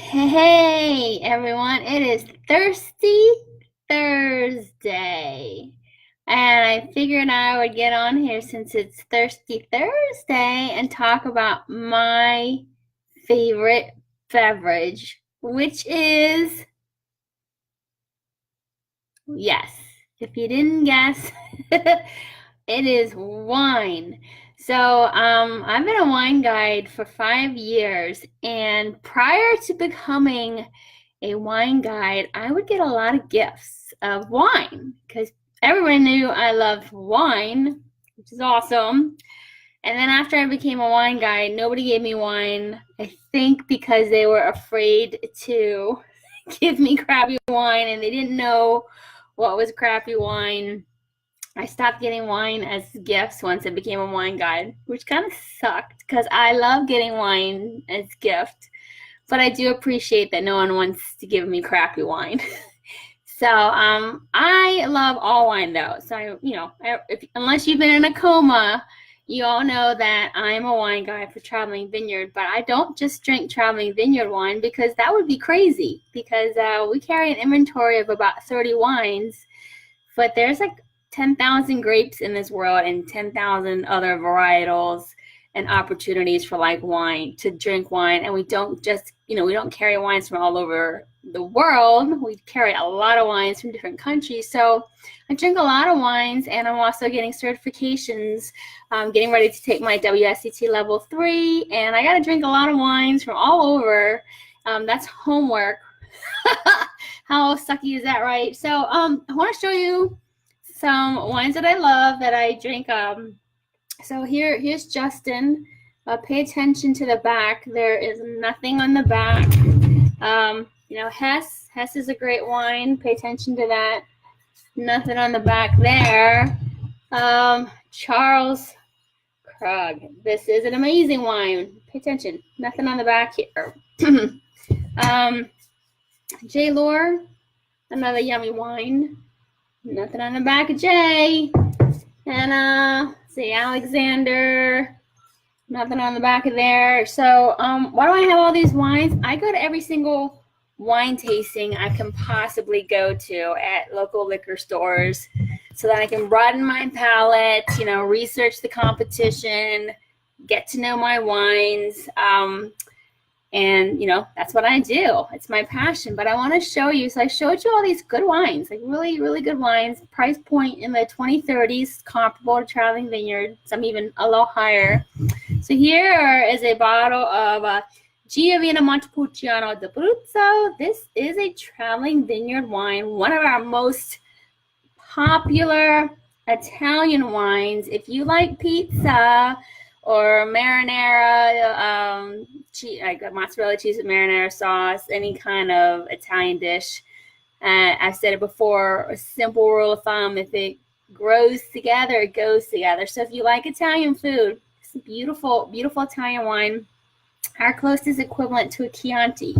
Hey everyone, it is Thirsty Thursday. And I figured I would get on here since it's Thirsty Thursday and talk about my favorite beverage, which is, yes, if you didn't guess, it is wine. I've been a wine guide for 5 years, and prior to becoming a wine guide, I would get a lot of gifts of wine because everyone knew I loved wine, which is awesome. And then after I became a wine guide, nobody gave me wine, I think because they were afraid to give me crappy wine and they didn't know what was crappy wine. I stopped getting wine as gifts once I became a wine guide, which kind of sucked because I love getting wine as gift, but I do appreciate that no one wants to give me crappy wine. I love all wine though. Unless you've been in a coma, you all know that I'm a wine guide for Traveling Vineyard, but I don't just drink Traveling Vineyard wine because that would be crazy because we carry an inventory of about 30 wines, but there's like 10,000 grapes in this world and 10,000 other varietals and opportunities for like wine to drink wine. And we don't just, we don't carry wines from all over the world. We carry a lot of wines from different countries. So I drink a lot of wines, and I'm also getting certifications. I'm getting ready to take my WSET level 3, and I got to drink a lot of wines from all over. That's homework. How sucky is that, right? I want to show you some wines that I love that I drink. So here's Justin. Pay attention to the back. There is nothing on the back. Hess is a great wine. Pay attention to that. Nothing on the back there. Charles Krug. This is an amazing wine. Pay attention. Nothing on the back here. J. Lore, another yummy wine. Nothing on the back of J. And Alexander. Nothing on the back of there. So why do I have all these wines? I go to every single wine tasting I can possibly go to at local liquor stores so that I can broaden my palate, research the competition, get to know my wines. That's what I do. It's my passion. But I want to show you. So I showed you all these good wines, like really, really good wines. Price point in the 20-30s, comparable to Traveling Vineyard. Some even a little higher. So here is a bottle of Giovina Montepulciano d'Abruzzo. This is a Traveling Vineyard wine, one of our most popular Italian wines. If you like pizza or marinara, mozzarella cheese with marinara sauce, any kind of Italian dish. I've said it before, a simple rule of thumb, if it grows together, it goes together. So if you like Italian food, it's a beautiful, beautiful Italian wine, our closest equivalent to a Chianti.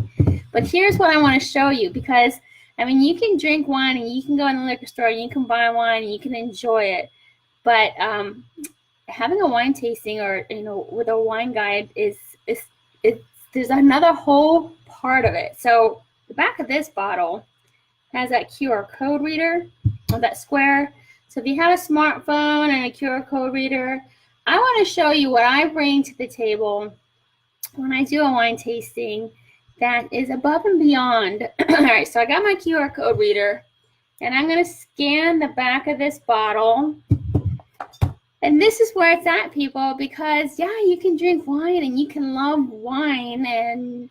But here's what I want to show you, because, you can drink wine and you can go in the liquor store and you can buy wine and you can enjoy it. But having a wine tasting or, with a wine guide there's another whole part of it. So the back of this bottle has that QR code reader, or that square. So if you have a smartphone and a QR code reader, I want to show you what I bring to the table when I do a wine tasting that is above and beyond. All right, so I got my QR code reader, and I'm going to scan the back of this bottle. And this is where it's at, people, because, you can drink wine and you can love wine. And,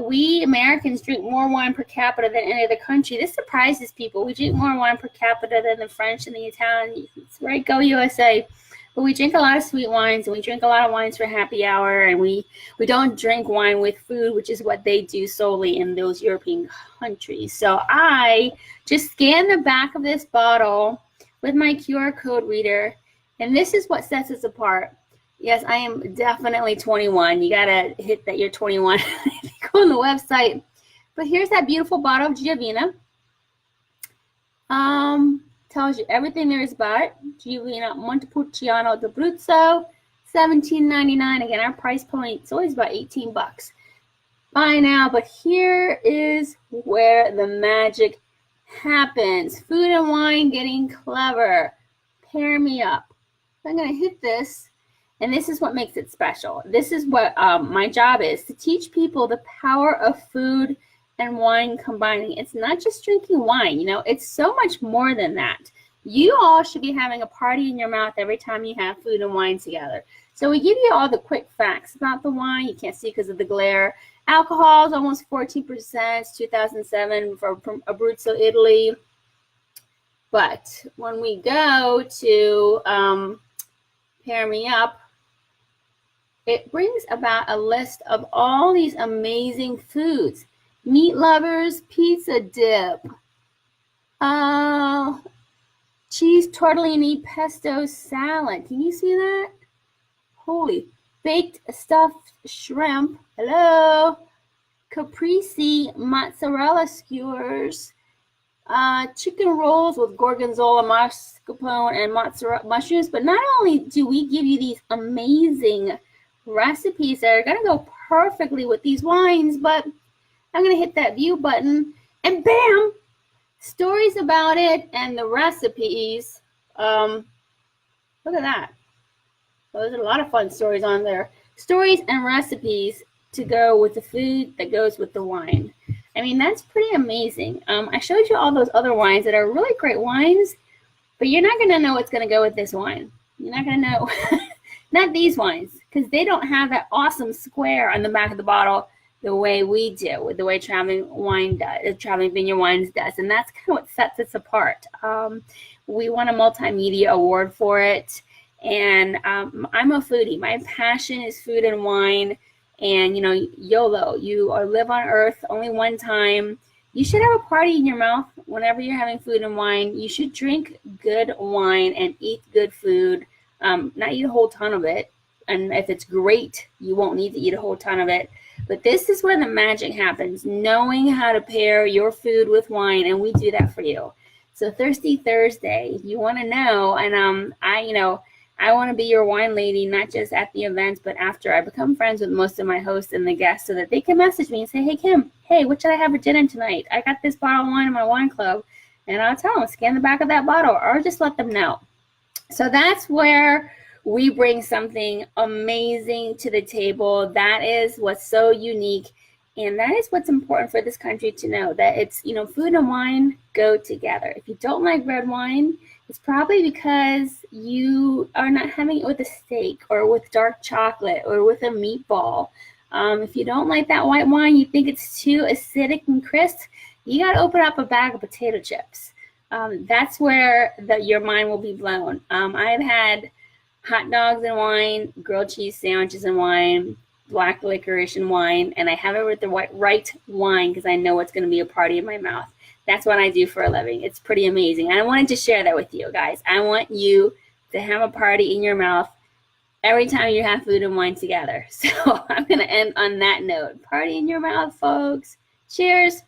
we Americans drink more wine per capita than any other country. This surprises people. We drink more wine per capita than the French and the Italians. Right, go USA. But we drink a lot of sweet wines, and we drink a lot of wines for happy hour. And we don't drink wine with food, which is what they do solely in those European countries. So I just scanned the back of this bottle with my QR code reader. And this is what sets us apart. Yes, I am definitely 21. You got to hit that you're 21 if you go on the website. But here's that beautiful bottle of Giovina. Tells you everything there is about it. Giovina Montepulciano d'Abruzzo, $17.99. Again, our price point is always about $18. by now, but here is where the magic happens. Food and wine getting clever. Pair me up. I'm going to hit this, and this is what makes it special. This is what my job is, to teach people the power of food and wine combining. It's not just drinking wine, you know, it's so much more than that. You all should be having a party in your mouth every time you have food and wine together. So we give you all the quick facts about the wine. You can't see because of the glare. Alcohol is almost 14%, 2007 from Abruzzo, Italy. But when we go to Pair Me Up, it brings about a list of all these amazing foods. Meat lovers, pizza dip, cheese tortellini pesto salad. Can you see that? Holy. Baked stuffed shrimp. Hello. Caprese mozzarella skewers. Chicken rolls with gorgonzola, mascarpone, and mozzarella mushrooms. But not only do we give you these amazing recipes that are going to go perfectly with these wines, but I'm going to hit that view button, and bam, stories about it and the recipes. Look at that. Well, there's a lot of fun stories on there. Stories and recipes to go with the food that goes with the wine. I mean, that's pretty amazing. I showed you all those other wines that are really great wines, but you're not going to know what's going to go with this wine. You're not going to know. Not these wines, because they don't have that awesome square on the back of the bottle the way we do, with the way Traveling Vineyard Wines does. And that's kind of what sets us apart. We won a multimedia award for it. And I'm a foodie. My passion is food and wine. And, you know, YOLO, you live on earth only one time. You should have a party in your mouth whenever you're having food and wine. You should drink good wine and eat good food, not eat a whole ton of it. And if it's great, you won't need to eat a whole ton of it. But this is where the magic happens, knowing how to pair your food with wine, and we do that for you. So Thirsty Thursday, you want to know, and I want to be your wine lady, not just at the events, but after. I become friends with most of my hosts and the guests so that they can message me and say, hey, Kim, hey, what should I have for dinner tonight? I got this bottle of wine in my wine club. And I'll tell them, scan the back of that bottle, or just let them know. So that's where we bring something amazing to the table. That is what's so unique. And that is what's important for this country to know, that it's, you know, food and wine go together. If you don't like red wine, it's probably because you are not having it with a steak or with dark chocolate or with a meatball. If you don't like that white wine, you think it's too acidic and crisp, you got to open up a bag of potato chips. That's where your mind will be blown. I've had hot dogs and wine, grilled cheese sandwiches and wine, black licorice and wine, and I have it with the right wine because I know it's going to be a party in my mouth. That's what I do for a living. It's pretty amazing. And I wanted to share that with you guys. I want you to have a party in your mouth every time you have food and wine together. So I'm going to end on that note. Party in your mouth, folks. Cheers.